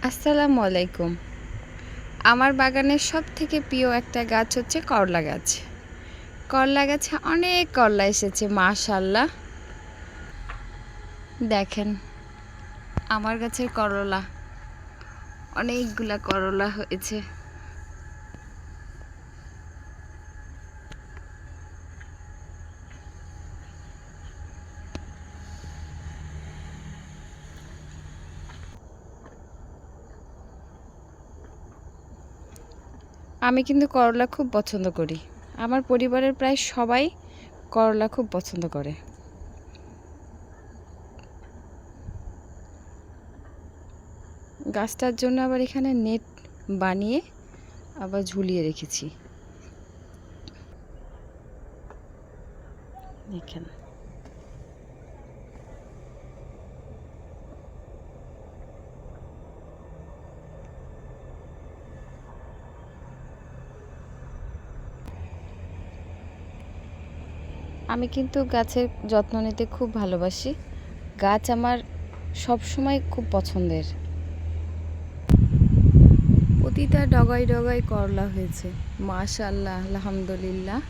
আসসালামু আলাইকুম। আমার বাগানের সবথেকে প্রিয় একটা গাছ হচ্ছে করলা গাছ। করলা গাছে অনেক করলা এসেছে মাশাআল্লাহ। দেখেন আমার গাছের করলা, অনেকগুলা করলা হয়েছে। আমি কিন্তু করলা খুব পছন্দ করি। আমার পরিবারের প্রায় সবাই করলা খুব পছন্দ করে। গাছটার জন্য আবার এখানে নেট বানিয়ে আবার ঝুলিয়ে রেখেছি। দেখেন আমি কিন্তু গাছের যত্ন নিতে খুব ভালোবাসি। গাছ আমার সবসময় খুব পছন্দের। প্রতিটা ডগায় ডগায় করলা হয়েছে মাশাআল্লাহ, আলহামদুলিল্লাহ।